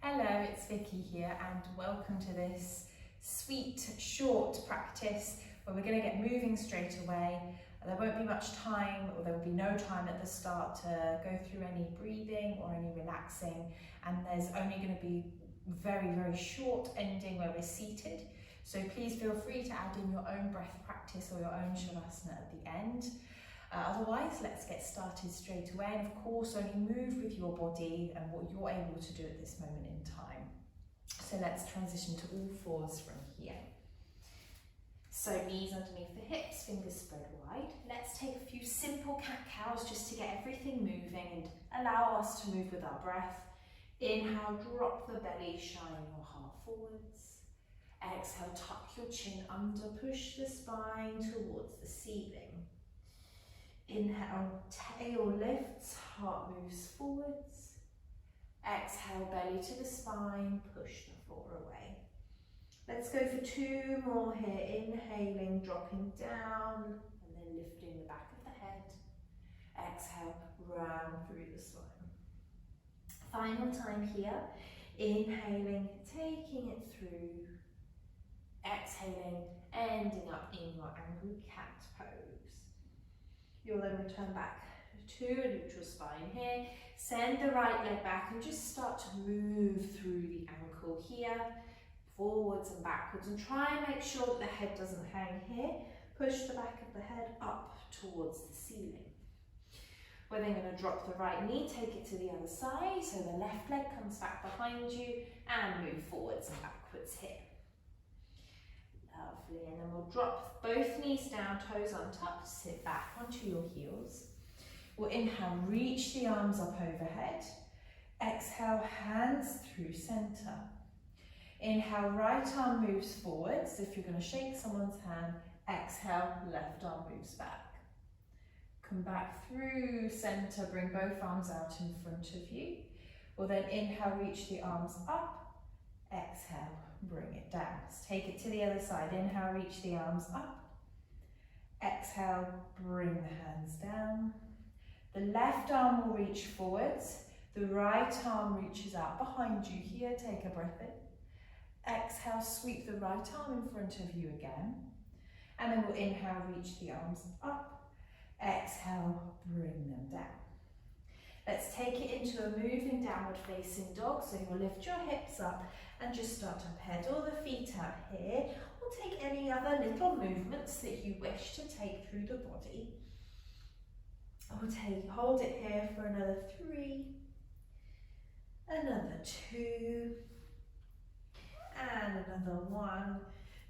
Hello, it's Vicky here and welcome to this sweet, short practice where we're going to get moving straight away. There won't be much time, or there will be no time at the start to go through any breathing or any relaxing, and there's only going to be very, very short ending where we're seated. So please feel free to add in your own breath practice or your own Savasana at the end. Otherwise, let's get started straight away, and of course only move with your body and what you're able to do at this moment in time. So let's transition to all fours from here. So knees underneath the hips, fingers spread wide. Let's take a few simple cat-cows just to get everything moving and allow us to move with our breath. Inhale, drop the belly, shine your heart forwards. Exhale, tuck your chin under, push the spine towards the ceiling. Inhale, tail lifts, heart moves forwards. Exhale, belly to the spine, push the floor away. Let's go for two more here. Inhaling, dropping down, and then lifting the back of the head. Exhale, round through the spine. Final time here. Inhaling, taking it through. Exhaling, ending up in your angry cat pose. You'll then return back to a neutral spine here. Send the right leg back and just start to move through the ankle here, forwards and backwards, and try and make sure that the head doesn't hang here. Push the back of the head up towards the ceiling. We're then going to drop the right knee, take it to the other side, so the left leg comes back behind you, and move forwards and backwards here. Lovely, and then we'll drop both knees down, toes untucked, sit back onto your heels. We'll inhale, reach the arms up overhead. Exhale, hands through center. Inhale, right arm moves forwards. If you're going to shake someone's hand, exhale, left arm moves back. Come back through center, bring both arms out in front of you. We'll then inhale, reach the arms up. Exhale, bring it down. Let's take it to the other side. Inhale, reach the arms up. Exhale, bring the hands down. The left arm will reach forwards. The right arm reaches out behind you here. Take a breath in. Exhale, sweep the right arm in front of you again. And then we'll inhale, reach the arms up. Exhale, bring them down. Let's take it into a moving downward facing dog. So you'll lift your hips up and just start to pedal the feet out here, or take any other little movements that you wish to take through the body. Or hold it here for another 3, another 2, and another 1.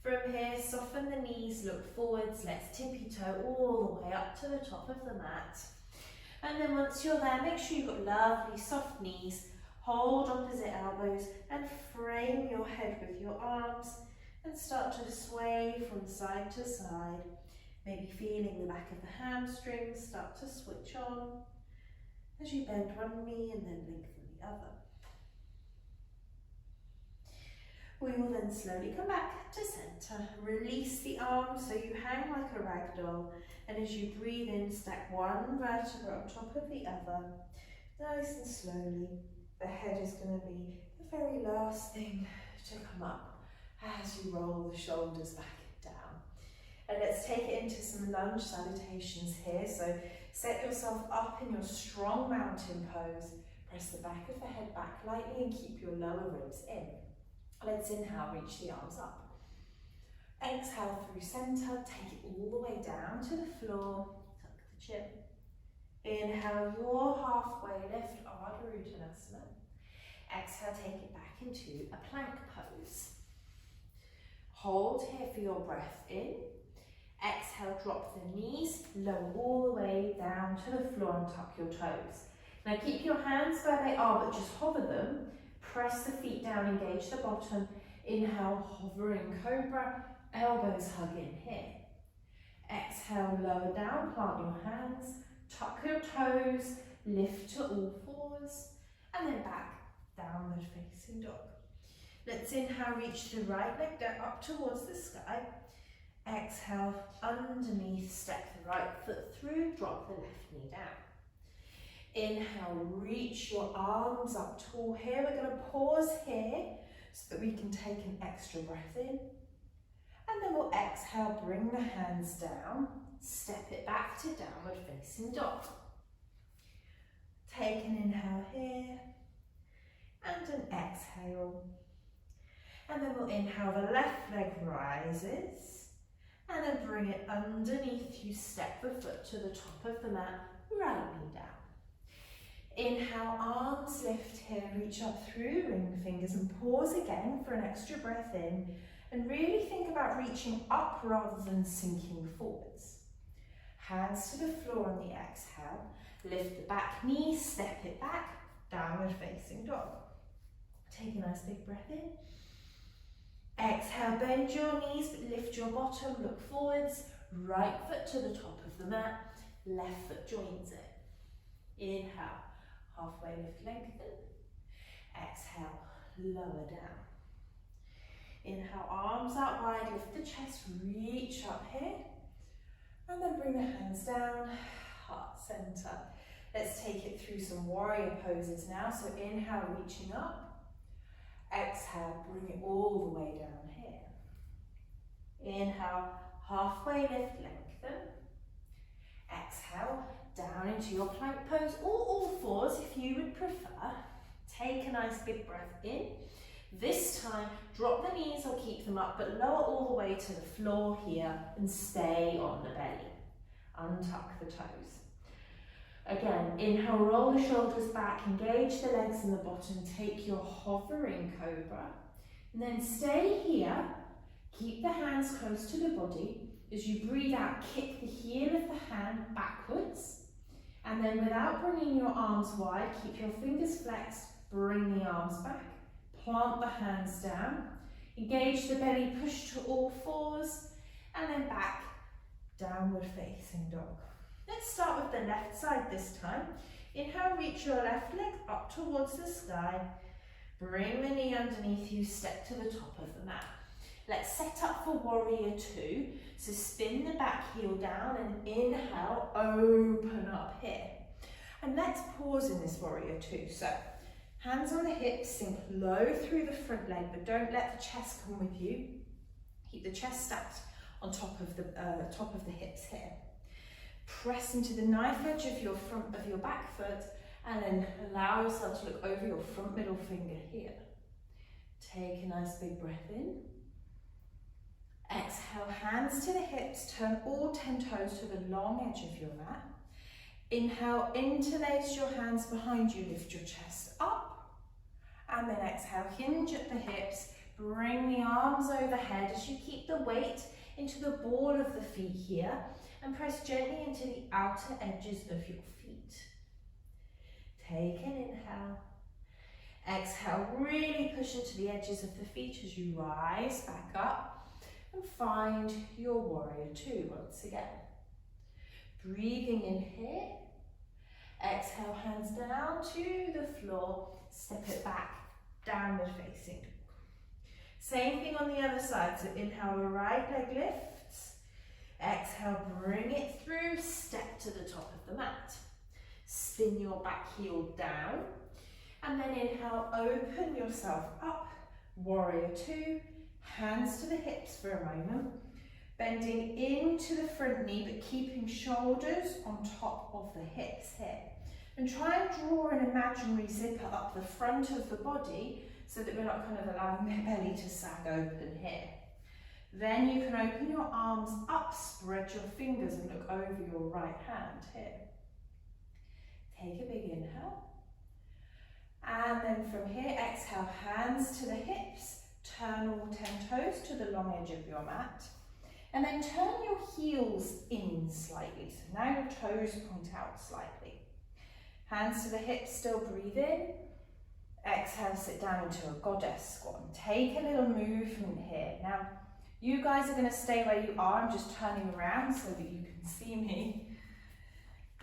From here, soften the knees, look forwards. Let's tippy-toe all the way up to the top of the mat. And then once you're there, make sure you've got lovely soft knees. Hold opposite elbows and frame your head with your arms and start to sway from side to side. Maybe feeling the back of the hamstrings start to switch on as you bend one knee and then lengthen the other. We will then slowly come back to center. Release the arms so you hang like a rag doll, and as you breathe in, stack one vertebra on top of the other, nice and slowly. The head is going to be the very last thing to come up as you roll the shoulders back and down. And let's take it into some lunge salutations here. So set yourself up in your strong mountain pose. Press the back of the head back lightly and keep your lower ribs in. Let's inhale, reach the arms up. Exhale through center, take it all the way down to the floor, tuck the chin. Inhale your halfway lift, Ardha Uttanasana. Exhale, take it back into a plank pose. Hold here for your breath in. Exhale, drop the knees, lower all the way down to the floor and tuck your toes. Now keep your hands where they are, but just hover them. Press the feet down, engage the bottom. Inhale, hovering cobra, elbows hug in here. Exhale, lower down, plant your hands, tuck your toes, lift to all fours, and then back, downward facing dog. Let's inhale, reach the right leg down up towards the sky. Exhale, underneath, step the right foot through, drop the left knee down. Inhale, reach your arms up tall here. We're going to pause here so that we can take an extra breath in. And then we'll exhale, bring the hands down, step it back to downward facing dog. Take an inhale here and an exhale. And then we'll inhale, the left leg rises, and then bring it underneath you, step the foot to the top of the mat, right knee down. Inhale, arms lift here, reach up through ring fingers and pause again for an extra breath in, and really think about reaching up rather than sinking forwards. Hands to the floor on the exhale, lift the back knee, step it back, downward facing dog. Take a nice big breath in. Exhale, bend your knees, but lift your bottom, look forwards, right foot to the top of the mat, left foot joins it. Inhale, halfway lift, lengthen. Exhale, lower down. Inhale, arms out wide, lift the chest, reach up here. And then bring the hands down, heart center. Let's take it through some warrior poses now. So inhale, reaching up. Exhale, bring it all the way down here. Inhale, halfway lift, lengthen. Exhale, down into your plank pose, or all fours if you would prefer. Take a nice big breath in. This time, drop the knees or keep them up, but lower all the way to the floor here and stay on the belly. Untuck the toes. Again, inhale, roll the shoulders back, engage the legs in the bottom, take your hovering cobra, and then stay here, keep the hands close to the body. As you breathe out, kick the heel of the hand backwards, and then without bringing your arms wide, keep your fingers flexed, bring the arms back, plant the hands down, engage the belly, push to all fours, and then back, downward facing dog. Let's start with the left side this time. Inhale, reach your left leg up towards the sky. Bring the knee underneath you, step to the top of the mat. Let's set up for warrior two. So spin the back heel down and inhale, open up here. And let's pause in this warrior two. So hands on the hips, sink low through the front leg, but don't let the chest come with you. Keep the chest stacked on top of the hips here. Press into the knife edge of your back foot, and then allow yourself to look over your front middle finger here. Take a nice big breath in. Exhale, hands to the hips, turn all 10 toes to the long edge of your mat. Inhale, interlace your hands behind you, lift your chest up. And then exhale, hinge at the hips, bring the arms overhead as you keep the weight into the ball of the feet here, and press gently into the outer edges of your feet. Take an inhale. Exhale, really push into the edges of the feet as you rise back up and find your warrior two once again. Breathing in here. Exhale, hands down to the floor, step it back, downward facing. Same thing on the other side, so inhale, right leg lifts. Exhale, bring it through, step to the top of the mat. Spin your back heel down, and then inhale, open yourself up, warrior two, hands to the hips for a moment, bending into the front knee, but keeping shoulders on top of the hips here. And try and draw an imaginary zipper up the front of the body so that we're not kind of allowing the belly to sag open here. Then you can open your arms up, spread your fingers and look over your right hand here. Take a big inhale. And then from here, exhale, hands to the hips, turn all 10 toes to the long edge of your mat. And then turn your heels in slightly. So now your toes point out slightly. Hands to the hips, still breathe in. Exhale, sit down into a goddess squat. And take a little movement here. Now, you guys are going to stay where you are. I'm just turning around so that you can see me.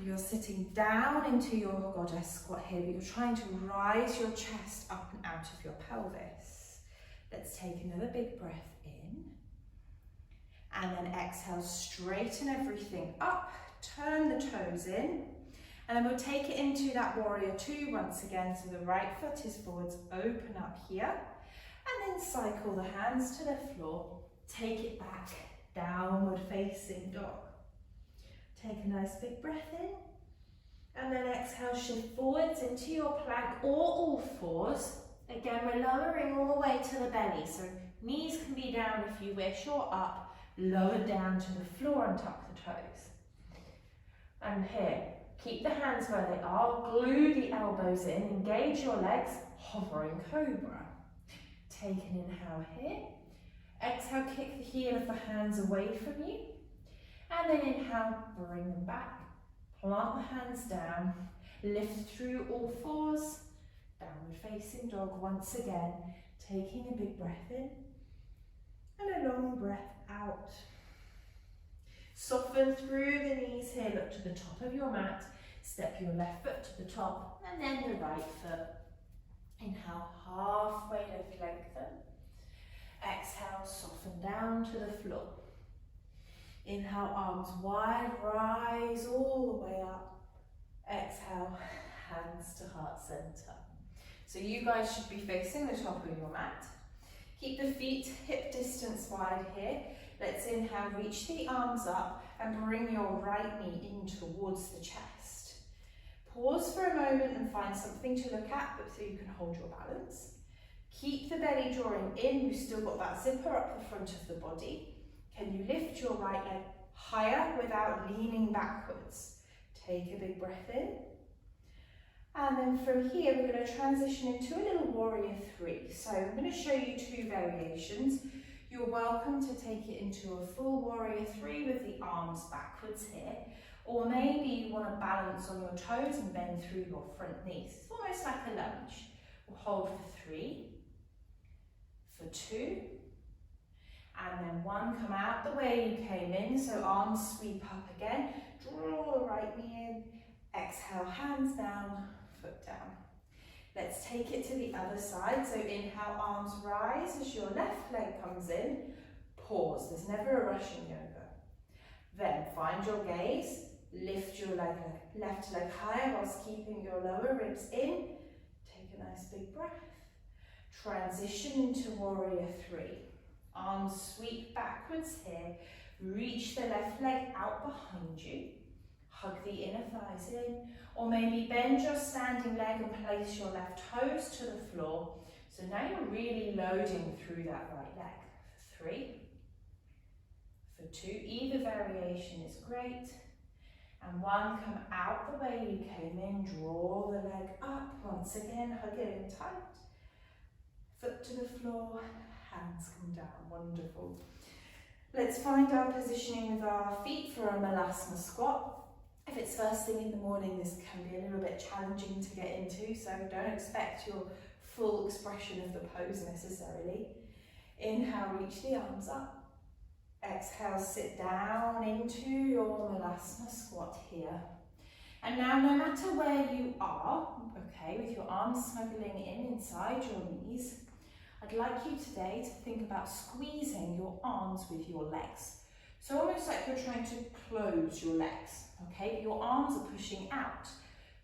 You're sitting down into your goddess squat here, but you're trying to rise your chest up and out of your pelvis. Let's take another big breath in. And then exhale, straighten everything up, turn the toes in, And then we'll take it into that warrior two once again. So the right foot is forwards, open up here. And then cycle the hands to the floor. Take it back, downward facing dog. Take a nice big breath in. And then exhale, shift forwards into your plank or all fours. Again, we're lowering all the way to the belly. So knees can be down if you wish, or up, lower down to the floor and tuck the toes. And here, keep the hands where they are, glue the elbows in, engage your legs, hovering cobra. Take an inhale here. Exhale, kick the heel of the hands away from you. And then inhale, bring them back. Plant the hands down, lift through all fours, downward facing dog once again, taking a big breath in and a long breath out. Soften through the knees here, look to the top of your mat, step your left foot to the top and then the right foot. Inhale, halfway lift, lengthen. Exhale, soften down to the floor. Inhale, arms wide, rise all the way up. Exhale, hands to heart center. So you guys should be facing the top of your mat. Keep the feet hip distance wide here. Let's inhale, reach the arms up and bring your right knee in towards the chest. Pause for a moment and find something to look at, but so you can hold your balance. Keep the belly drawing in. You've still got that zipper up the front of the body. Can you lift your right leg higher without leaning backwards? Take a big breath in. And then from here, we're going to transition into a little warrior three. So I'm going to show you two variations. You're welcome to take it into a full warrior three with the arms backwards here. Or maybe you want to balance on your toes and bend through your front knees. It's almost like a lunge. We'll hold for 3, for 2, and then 1, come out the way you came in, so arms sweep up again, draw the right knee in, exhale, hands down, foot down. Let's take it to the other side, so inhale, arms rise as your left leg comes in, pause, there's never a rush in yoga. Then find your gaze, lift your left leg higher whilst keeping your lower ribs in, take a nice big breath, transition into warrior three. Arms sweep backwards here, reach the left leg out behind you, hug the inner thighs in, or maybe bend your standing leg and place your left toes to the floor. So now you're really loading through that right leg. For 3, for 2, either variation is great. And 1, come out the way you came in, draw the leg up, once again, hug it in tight. Foot to the floor, hands come down, wonderful. Let's find our positioning with our feet for a Melasma Squat. If it's first thing in the morning, this can be a little bit challenging to get into, so don't expect your full expression of the pose necessarily. Inhale, reach the arms up. Exhale, sit down into your Melasma Squat here. And now, no matter where you are, okay, with your arms snuggling in inside your knees, I'd like you today to think about squeezing your arms with your legs. So almost like you're trying to close your legs, okay? Your arms are pushing out.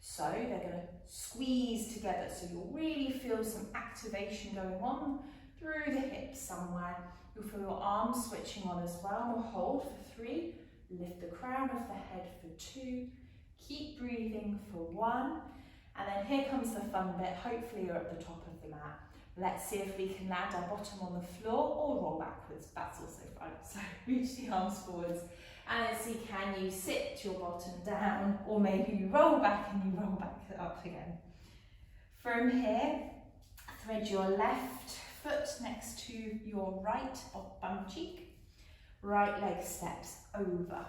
So they're going to squeeze together. So you'll really feel some activation going on through the hips somewhere. You'll feel your arms switching on as well. We'll hold for 3, lift the crown of the head for 2, keep breathing for 1, and then here comes the fun bit. Hopefully you're at the top of the mat. Let's see if we can land our bottom on the floor or roll backwards. That's also fun. So reach the arms forwards and let's see, can you sit your bottom down, or maybe you roll back and you roll back up again. From here, thread your left foot next to your right bum cheek. Right leg steps over.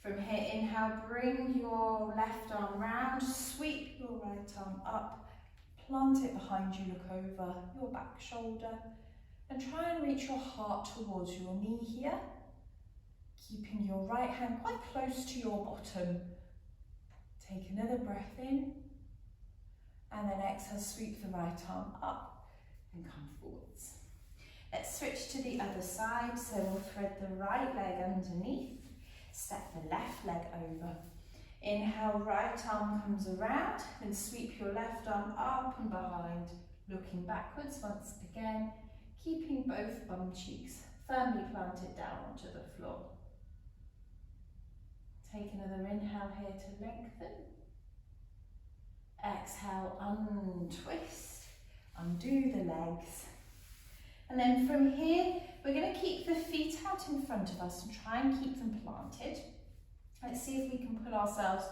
From here, inhale, bring your left arm round, sweep your right arm up, plant it behind you, look over your back shoulder, and try and reach your heart towards your knee here, keeping your right hand quite close to your bottom. Take another breath in, and then exhale, sweep the right arm up and come forwards. Let's switch to the other side, so we'll thread the right leg underneath, step the left leg over. Inhale, right arm comes around, and sweep your left arm up and behind, looking backwards once again, keeping both bum cheeks firmly planted down onto the floor. Take another inhale here to lengthen. Exhale, untwist, undo the legs. And then from here, we're going to keep the feet out in front of us and try and keep them planted. Let's see if we can pull ourselves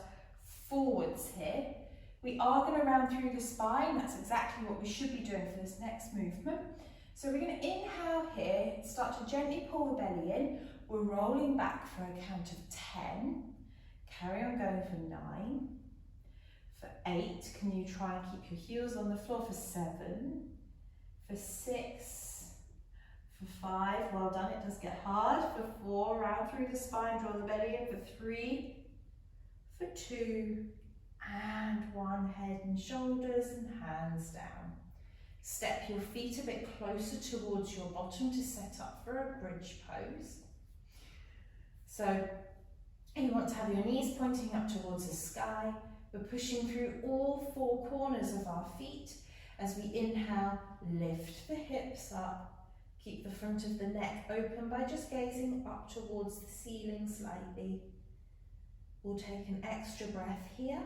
forwards here. We are going to round through the spine. That's exactly what we should be doing for this next movement. So we're going to inhale here, start to gently pull the belly in. We're rolling back for a count of 10. Carry on going for 9. For 8, can you try and keep your heels on the floor? For 7. For 6. For 5, well done, it does get hard. For 4, round through the spine, draw the belly in. For 3. For 2. And 1, head and shoulders and hands down. Step your feet a bit closer towards your bottom to set up for a bridge pose. So you want to have your knees pointing up towards the sky. We're pushing through all 4 corners of our feet. As we inhale, lift the hips up. Keep the front of the neck open by just gazing up towards the ceiling slightly. We'll take an extra breath here.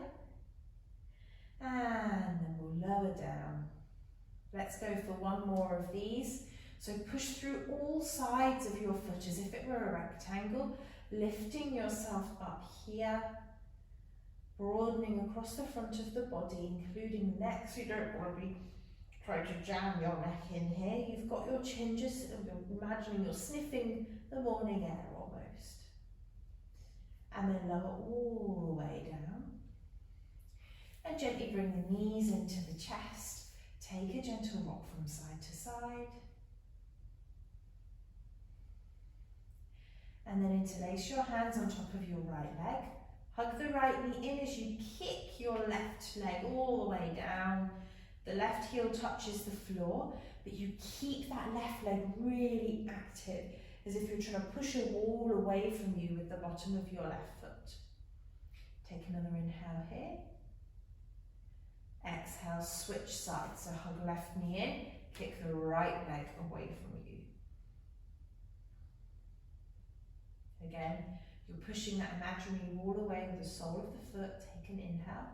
And then we'll lower down. Let's go for one more of these. So push through all sides of your foot as if it were a rectangle, lifting yourself up here, broadening across the front of the body, including the neck, so you don't want to be trying to jam your neck in here. You've got your chin, just imagining you're sniffing the morning air almost. And then lower all the way down. And gently bring the knees into the chest. Take a gentle rock from side to side. And then interlace your hands on top of your right leg. Hug the right knee in as you kick your left leg all the way down. The left heel touches the floor, but you keep that left leg really active, as if you're trying to push a wall away from you with the bottom of your left foot. Take another inhale here. Exhale, switch sides. So hug left knee in, kick the right leg away from you. Again, you're pushing that imaginary wall away with the sole of the foot. Take an inhale.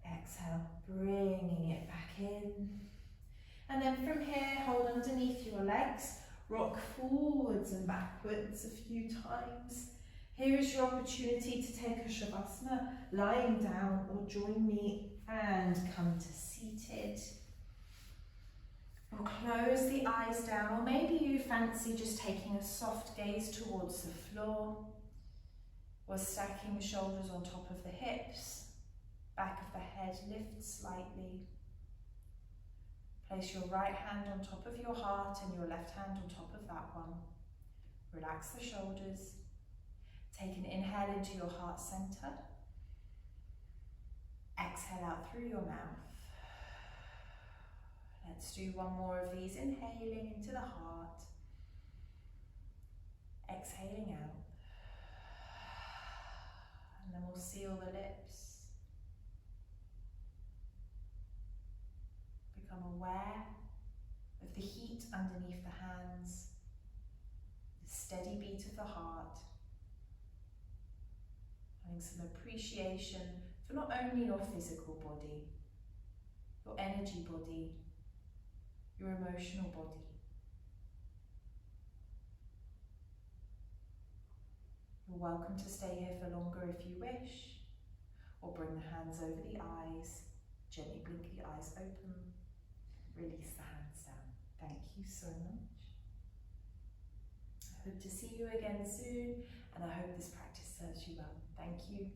Exhale, bringing it back in. And then from here, hold underneath your legs. Rock forwards and backwards a few times. Here is your opportunity to take a Savasana, lying down, or join me and come to seated. Or close the eyes down, or maybe you fancy just taking a soft gaze towards the floor, or stacking the shoulders on top of the hips, back of the head lifts slightly. Place your right hand on top of your heart and your left hand on top of that one. Relax the shoulders. Take an inhale into your heart center. Exhale out through your mouth. Let's do one more of these, inhaling into the heart. Exhaling out. And then we'll seal the lips. Become aware of the heat underneath the hands, the steady beat of the heart. Having some appreciation for not only your physical body, your energy body, your emotional body. You're welcome to stay here for longer if you wish, or bring the hands over the eyes, gently blink the eyes open, release the hands down. Thank you so much. I hope to see you again soon, and I hope this practice serves you well. Thank you.